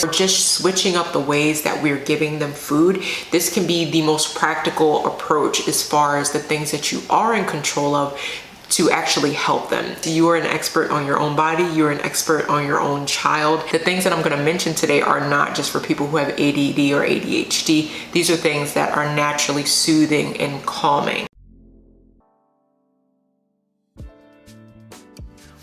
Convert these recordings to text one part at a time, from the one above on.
or just switching up the ways that we're giving them food. This can be the most practical approach as far as the things that you are in control of to actually help them. You are an expert on your own body, you're an expert on your own child. The things that I'm gonna mention today are not just for people who have ADD or ADHD. These are things that are naturally soothing and calming.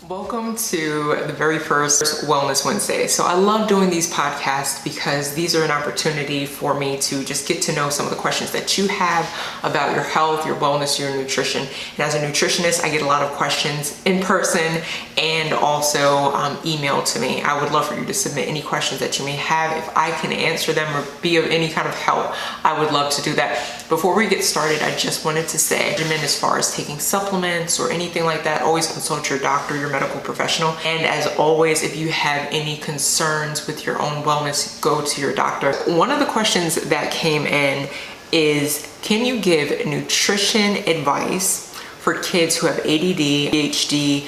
Welcome to the very first Wellness Wednesday. So I love doing these podcasts because these are an opportunity for me to just get to know some of the questions that you have about your health, your wellness, your nutrition. And as a nutritionist, I get a lot of questions in person and also emailed to me. I would love for you to submit any questions that you may have. If I can answer them or be of any kind of help, I would love to do that. Before we get started, I just wanted to say, as far as taking supplements or anything like that, always consult your doctor, your medical professional. And as always, if you have any concerns with your own wellness, go to your doctor. One of the questions that came in is, can you give nutrition advice for kids who have ADD, ADHD,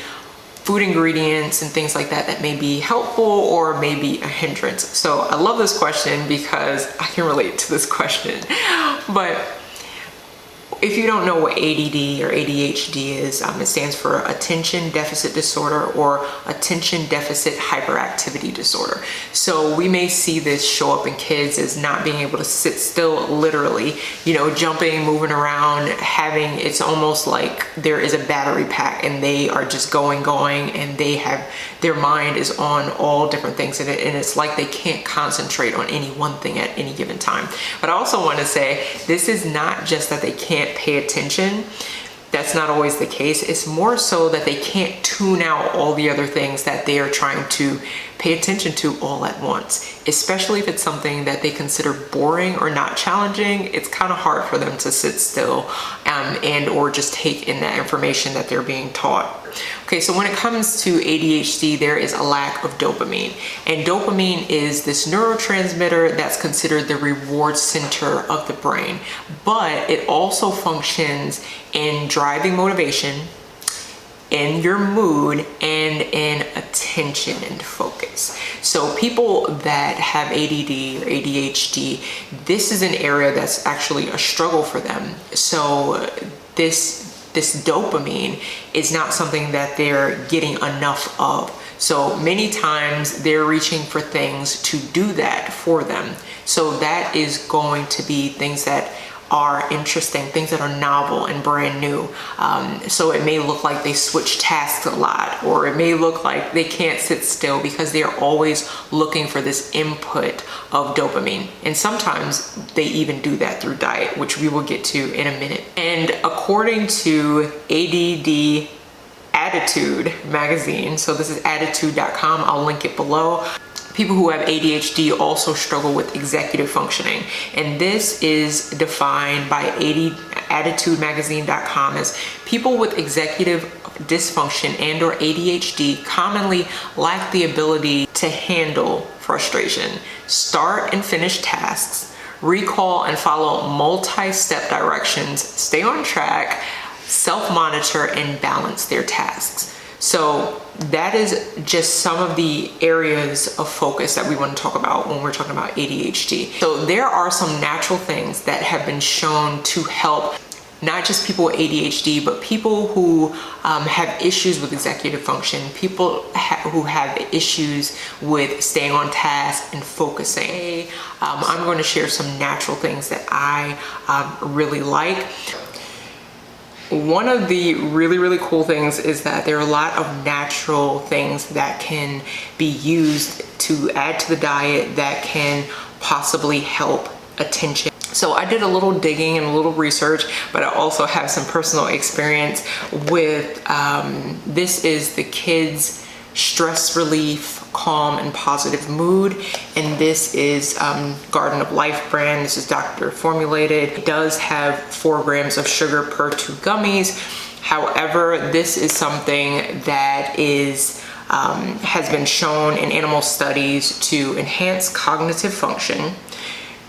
food ingredients and things like that that may be helpful or maybe a hindrance? So I love this question because I can relate to this question. But if you don't know what ADD or ADHD is, it stands for Attention Deficit Disorder or Attention Deficit Hyperactivity Disorder. So we may see this show up in kids as not being able to sit still, literally, jumping, moving around, it's almost like there is a battery pack and they are just going, and their mind is on all different things in it, and it's like they can't concentrate on any one thing at any given time. But I also want to say, this is not just that they can't pay attention. That's not always the case. It's more so that they can't tune out all the other things that they are trying to pay attention to all at once, especially if it's something that they consider boring or not challenging. It's kind of hard for them to sit still and or just take in that information that they're being taught. Okay, so when it comes to ADHD, there is a lack of dopamine. And dopamine is this neurotransmitter that's considered the reward center of the brain. But it also functions in driving motivation, in your mood, and in attention and focus. So people that have ADD or ADHD, this is an area that's actually a struggle for them. So this dopamine is not something that they're getting enough of. So many times they're reaching for things to do that for them. So that is going to be things that are interesting, things that are novel and brand new. So it may look like they switch tasks a lot, or it may look like they can't sit still because they're always looking for this input of dopamine. And sometimes they even do that through diet, which we will get to in a minute. And according to ADD Attitude magazine, so this is attitude.com, I'll link it below. People who have ADHD also struggle with executive functioning. And this is defined by attitudemagazine.com as people with executive dysfunction and or ADHD commonly lack the ability to handle frustration, start and finish tasks, recall and follow multi-step directions, stay on track, self-monitor, and balance their tasks. So that is just some of the areas of focus that we want to talk about when we're talking about ADHD. So there are some natural things that have been shown to help not just people with ADHD, but people who have issues with executive function, people who have issues with staying on task and focusing. I'm going to share some natural things that I really like. One of the really cool things is that there are a lot of natural things that can be used to add to the diet that can possibly help attention. So I did a little digging and a little research, but I also have some personal experience with, this is the Kids Stress Relief Calm and Positive Mood, and this is Garden of Life brand. This is doctor formulated. It does have 4 grams of sugar per 2 gummies. However, this is something that is has been shown in animal studies to enhance cognitive function,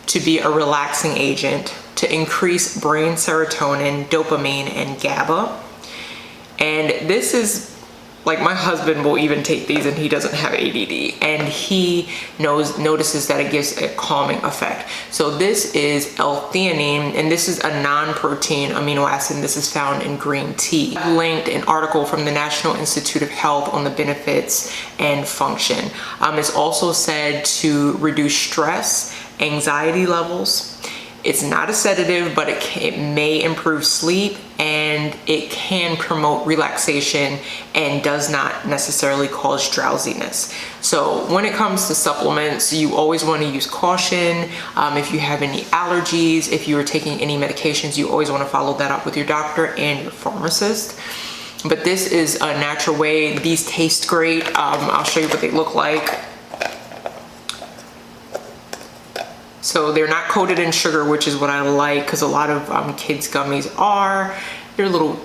to be a relaxing agent, to increase brain serotonin, dopamine, and GABA. And this is like my husband will even take these and he doesn't have ADD, and he notices that it gives a calming effect. So this is L-theanine, and this is a non-protein amino acid, and this is found in green tea. I've linked an article from the National Institute of Health on the benefits and function. It's also said to reduce stress, anxiety levels. It's not a sedative, but it may improve sleep, and it can promote relaxation and does not necessarily cause drowsiness. So when it comes to supplements, you always want to use caution. If you have any allergies, if you are taking any medications, you always want to follow that up with your doctor and your pharmacist. But this is a natural way. These taste great. I'll show you what they look like. So they're not coated in sugar, which is what I like, because a lot of kids gummies are. They're little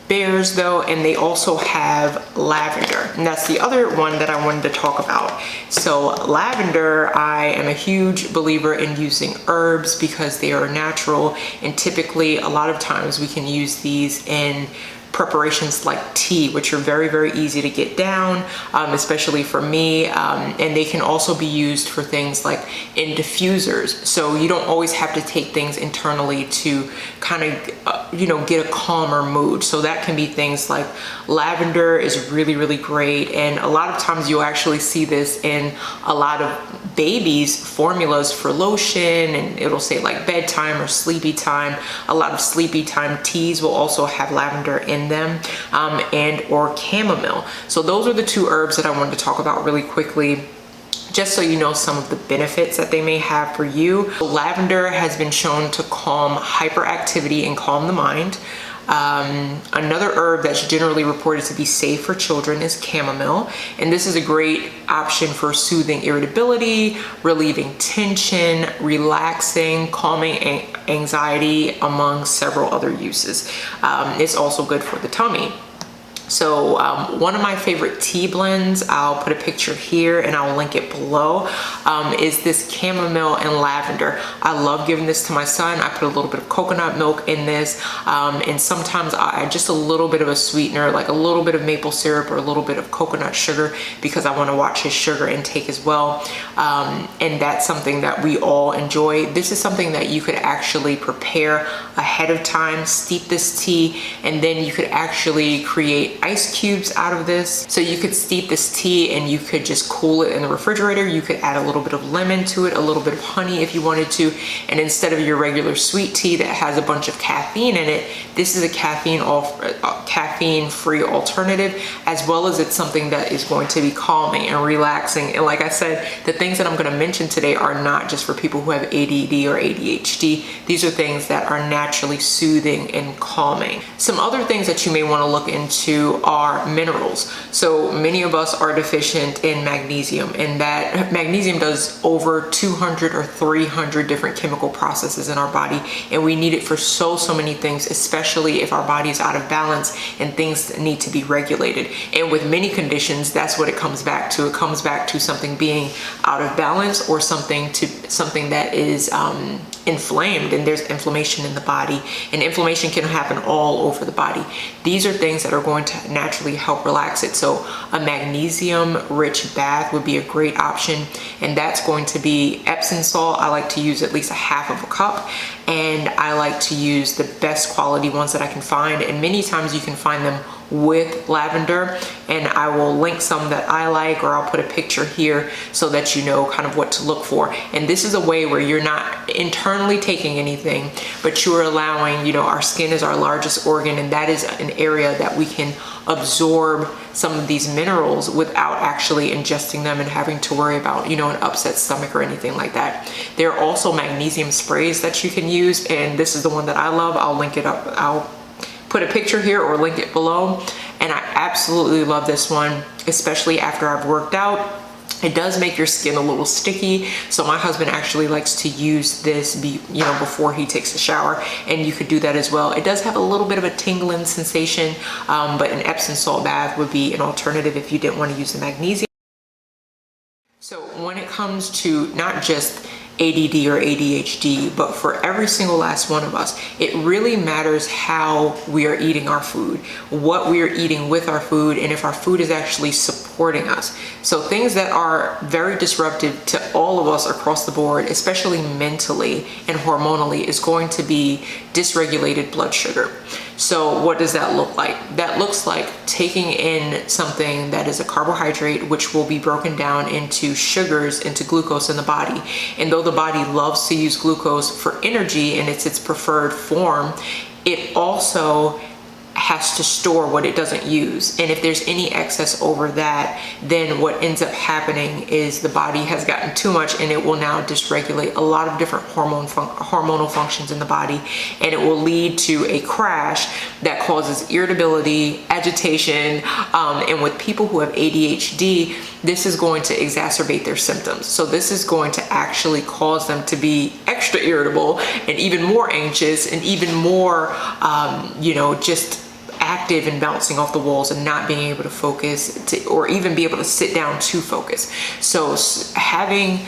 bears though, and they also have lavender, and that's the other one that I wanted to talk about. So lavender, I am a huge believer in using herbs because they are natural, and typically a lot of times we can use these in preparations like tea, which are very, very easy to get down, especially for me. And they can also be used for things like in diffusers. So you don't always have to take things internally to kind of, get a calmer mood. So that can be things like lavender is really, really great. And a lot of times you'll actually see this in a lot of babies' formulas for lotion, and it'll say like bedtime or sleepy time. A lot of sleepy time teas will also have lavender in them, and or chamomile. So those are the two herbs that I wanted to talk about really quickly, just so you know some of the benefits that they may have for you. Lavender has been shown to calm hyperactivity and calm the mind. Another herb that's generally reported to be safe for children is chamomile, and this is a great option for soothing irritability, relieving tension, relaxing, calming anxiety, among several other uses. It's also good for the tummy. So one of my favorite tea blends, I'll put a picture here and I'll link it below, is this chamomile and lavender. I love giving this to my son. I put a little bit of coconut milk in this, and sometimes I add just a little bit of a sweetener, like a little bit of maple syrup or a little bit of coconut sugar, because I want to watch his sugar intake as well. And that's something that we all enjoy. This is something that you could actually prepare ahead of time, steep this tea, and then you could actually create ice cubes out of this. So you could steep this tea and you could just cool it in the refrigerator. You could add a little bit of lemon to it, a little bit of honey if you wanted to, and instead of your regular sweet tea that has a bunch of caffeine in it, this is a caffeine-free alternative, as well as it's something that is going to be calming and relaxing. And like I said, the things that I'm going to mention today are not just for people who have ADD or ADHD. These are things that are naturally soothing and calming. Some other things that you may want to look into are minerals. So many of us are deficient in magnesium, and that magnesium does over 200 or 300 different chemical processes in our body, and we need it for so many things, especially if our body is out of balance and things need to be regulated. And with many conditions, that's what it comes back to. It comes back to something being out of balance, or something that is inflamed, and there's inflammation in the body, and inflammation can happen all over the body. These are things that are going to naturally help relax it. So a magnesium rich bath would be a great option, and that's going to be Epsom salt. I like to use at least a half of a cup, and I like to use the best quality ones that I can find, and many times you can find them with lavender, and I will link some that I like, or I'll put a picture here so that you know kind of what to look for. And this is a way where you're not internally taking anything, but you're allowing, our skin is our largest organ, and that is an area that we can absorb some of these minerals without actually ingesting them and having to worry about, an upset stomach or anything like that. There are also magnesium sprays that you can use, and this is the one that I love. I'll link it up. I'll put a picture here or link it below. And I absolutely love this one, especially after I've worked out. It does make your skin a little sticky, so my husband actually likes to use this before he takes a shower, and you could do that as well. It does have a little bit of a tingling sensation, but an Epsom salt bath would be an alternative if you didn't want to use the magnesium. So when it comes to not just ADD or ADHD, but for every single last one of us, it really matters how we are eating our food, what we are eating with our food, and if our food is actually supporting us. So things that are very disruptive to all of us across the board, especially mentally and hormonally, is going to be dysregulated blood sugar. So what does that look like? That looks like taking in something that is a carbohydrate, which will be broken down into sugars, into glucose in the body. And though the body loves to use glucose for energy and it's its preferred form, it also has to store what it doesn't use. And if there's any excess over that, then what ends up happening is the body has gotten too much, and it will now dysregulate a lot of different hormonal functions in the body, and it will lead to a crash that causes irritability, agitation, and with people who have ADHD, this is going to exacerbate their symptoms. So this is going to actually cause them to be extra irritable and even more anxious and even more, just active and bouncing off the walls and not being able to focus or even be able to sit down to focus. So having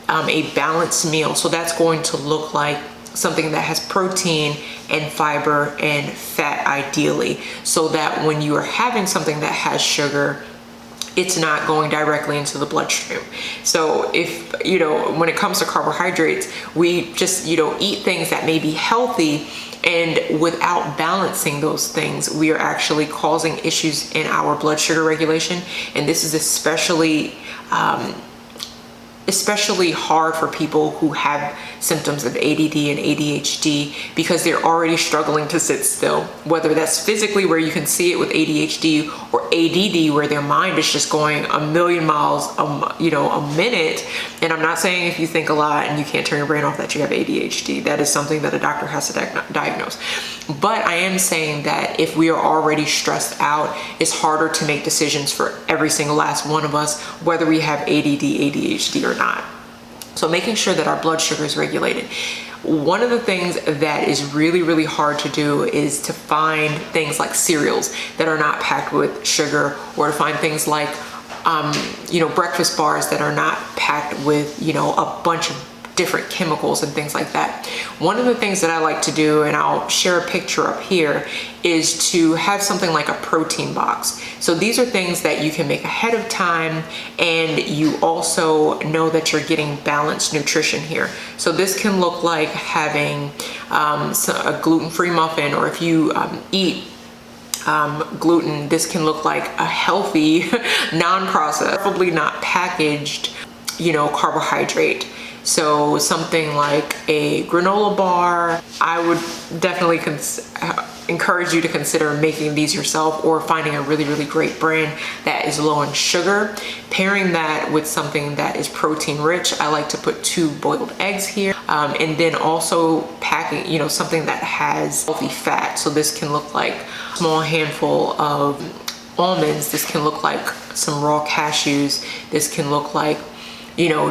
a balanced meal, so that's going to look like something that has protein and fiber and fat ideally, so that when you are having something that has sugar, it's not going directly into the bloodstream. So if, when it comes to carbohydrates, we just, eat things that may be healthy, and without balancing those things, we are actually causing issues in our blood sugar regulation. And this is especially hard for people who have symptoms of ADD and ADHD, because they're already struggling to sit still, whether that's physically where you can see it with ADHD, or ADD where their mind is just going a million miles a minute. And I'm not saying if you think a lot and you can't turn your brain off that you have ADHD. That is something that a doctor has to diagnose. But I am saying that if we are already stressed out, it's harder to make decisions for every single last one of us, whether we have ADD, ADHD or not. So making sure that our blood sugar is regulated. One of the things that is really, really hard to do is to find things like cereals that are not packed with sugar, or to find things like, breakfast bars that are not packed with, a bunch of different chemicals and things like that. One of the things that I like to do, and I'll share a picture up here, is to have something like a protein box. So these are things that you can make ahead of time, and you also know that you're getting balanced nutrition here. So this can look like having a gluten-free muffin, or if you eat gluten, this can look like a healthy, non-processed, probably not packaged, carbohydrate. So something like a granola bar. I would definitely encourage you to consider making these yourself, or finding a really, really great brand that is low in sugar. Pairing that with something that is protein rich. I like to put 2 boiled eggs here. And then also packing, something that has healthy fat. So this can look like a small handful of almonds. This can look like some raw cashews. This can look like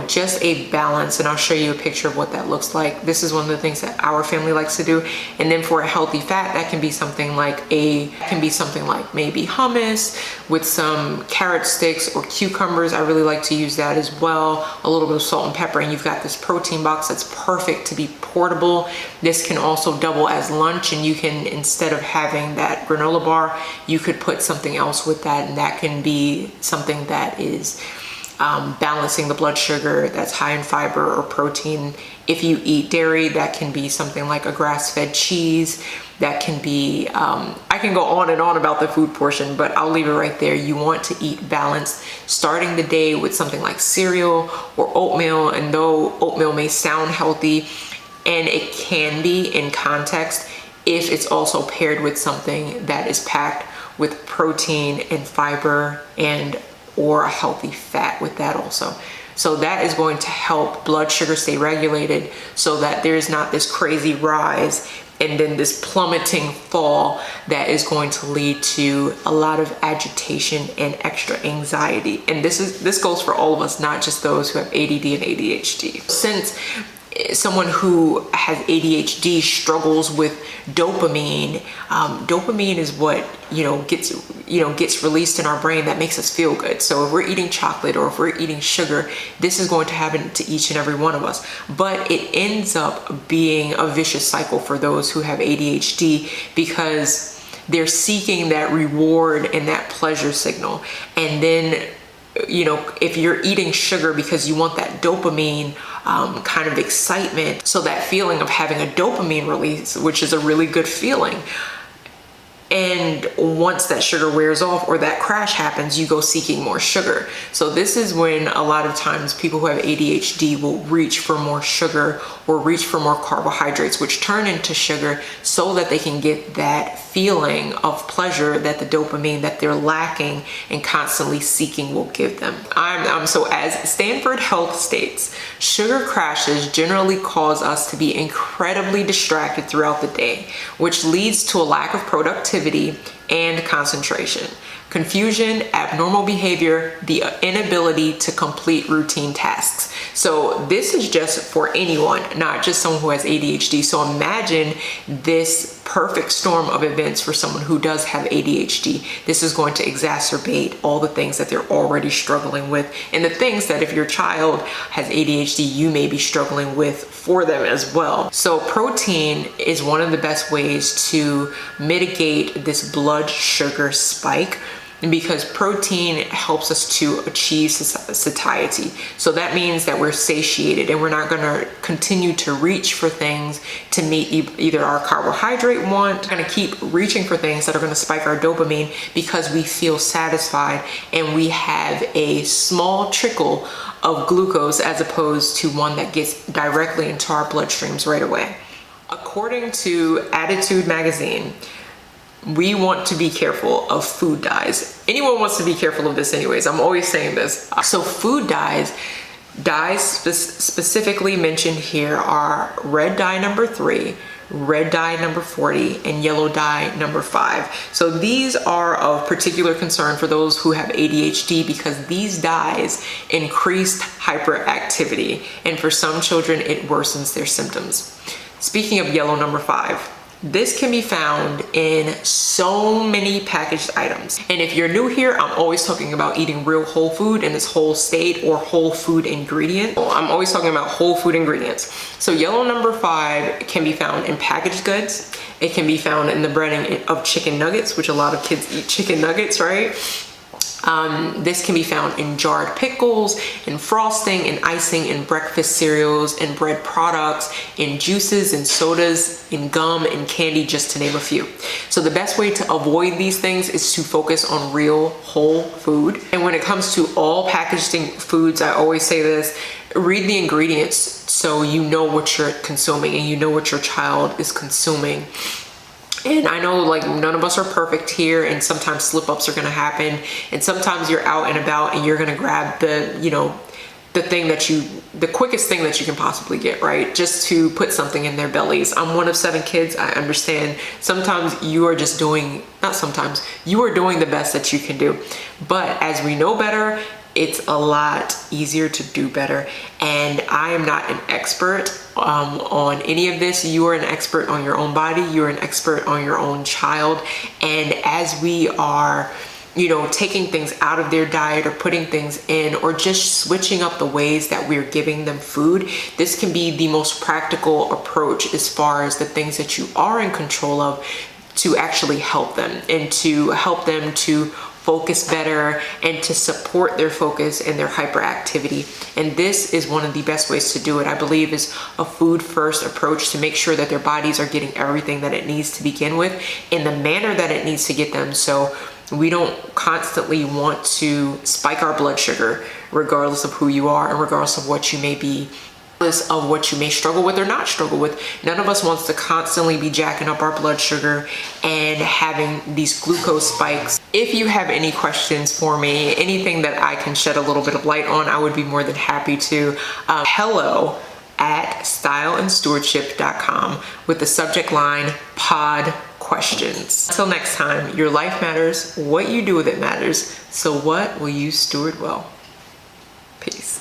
just a balance, and I'll show you a picture of what that looks like. This is one of the things that our family likes to do. And then for a healthy fat, that can be something like maybe hummus with some carrot sticks or cucumbers. I really like to use that as well. A little bit of salt and pepper, and you've got this protein box that's perfect to be portable. This can also double as lunch, and you can, instead of having that granola bar, you could put something else with that, and that can be something that is balancing the blood sugar, that's high in fiber or protein. If you eat dairy, that can be something like a grass-fed cheese. That can be, I can go on and on about the food portion, but I'll leave it right there. You want to eat balanced, starting the day with something like cereal or oatmeal. And though oatmeal may sound healthy, and it can be in context, if it's also paired with something that is packed with protein and fiber or a healthy fat with that also. So that is going to help blood sugar stay regulated, so that there's not this crazy rise and then this plummeting fall that is going to lead to a lot of agitation and extra anxiety. And this goes for all of us, not just those who have ADD and ADHD. Since someone who has ADHD struggles with dopamine. Dopamine is what gets released in our brain that makes us feel good. So if we're eating chocolate or if we're eating sugar, this is going to happen to each and every one of us. But it ends up being a vicious cycle for those who have ADHD, because they're seeking that reward and that pleasure signal. And then, if you're eating sugar because you want that dopamine kind of excitement, so that feeling of having a dopamine release, which is a really good feeling. And once that sugar wears off or that crash happens, you go seeking more sugar. So this is when a lot of times people who have ADHD will reach for more sugar or reach for more carbohydrates, which turn into sugar, so that they can get that feeling of pleasure that the dopamine that they're lacking and constantly seeking will give them. So as Stanford Health states, sugar crashes generally cause us to be incredibly distracted throughout the day, which leads to a lack of productivity and concentration, confusion, abnormal behavior, the inability to complete routine tasks. So this is just for anyone, not just someone who has ADHD. So imagine this perfect storm of events for someone who does have ADHD. This is going to exacerbate all the things that they're already struggling with, and the things that if your child has ADHD, you may be struggling with for them as well. So protein is one of the best ways to mitigate this blood sugar spike, because protein helps us to achieve satiety. So that means that we're satiated and we're not going to continue to reach for things to meet either our carbohydrate want. We're going to keep reaching for things that are going to spike our dopamine, because we feel satisfied and we have a small trickle of glucose as opposed to one that gets directly into our bloodstreams right away. According to Attitude magazine, we want to be careful of food dyes. Anyone wants to be careful of this anyways. I'm always saying this. So food dyes specifically mentioned here are red dye number 3, red dye number 40, and yellow dye number 5. So these are of particular concern for those who have ADHD, because these dyes increased hyperactivity, and for some children it worsens their symptoms. Speaking of yellow number 5, this can be found in so many packaged items. And if you're new here, I'm always talking about eating real whole food in its whole state, or whole food ingredient. I'm always talking about whole food ingredients. So yellow number 5 can be found in packaged goods. It can be found in the breading of chicken nuggets, which a lot of kids eat chicken nuggets, right? This can be found in jarred pickles, in frosting, in icing, in breakfast cereals, in bread products, in juices, in sodas, in gum, in candy, just to name a few. So the best way to avoid these things is to focus on real whole food. And when it comes to all packaged foods, I always say this: read the ingredients so you know what you're consuming and you know what your child is consuming. And I know, like, none of us are perfect here, and sometimes slip-ups are going to happen, and sometimes you're out and about and you're going to grab the quickest thing that you can possibly get, right? Just to put something in their bellies. I'm one of 7 kids. I understand. Sometimes you are just doing, not sometimes, you are doing the best that you can do. But as we know better, it's a lot easier to do better. And I am not an expert on any of this. You are an expert on your own body. You're an expert on your own child. And as we are, taking things out of their diet or putting things in, or just switching up the ways that we're giving them food, this can be the most practical approach as far as the things that you are in control of, to actually help them and to help them to focus better and to support their focus and their hyperactivity. And this is one of the best ways to do it, I believe, is a food first approach, to make sure that their bodies are getting everything that it needs to begin with in the manner that it needs to get them. So we don't constantly want to spike our blood sugar, regardless of who you are and regardless of what you may be, of what you may struggle with or not struggle with. None of us wants to constantly be jacking up our blood sugar and having these glucose spikes. If you have any questions for me, anything that I can shed a little bit of light on, I would be more than happy to. hello@styleandstewardship.com with the subject line pod questions. Until next time, your life matters, what you do with it matters, so what will you steward well? Peace.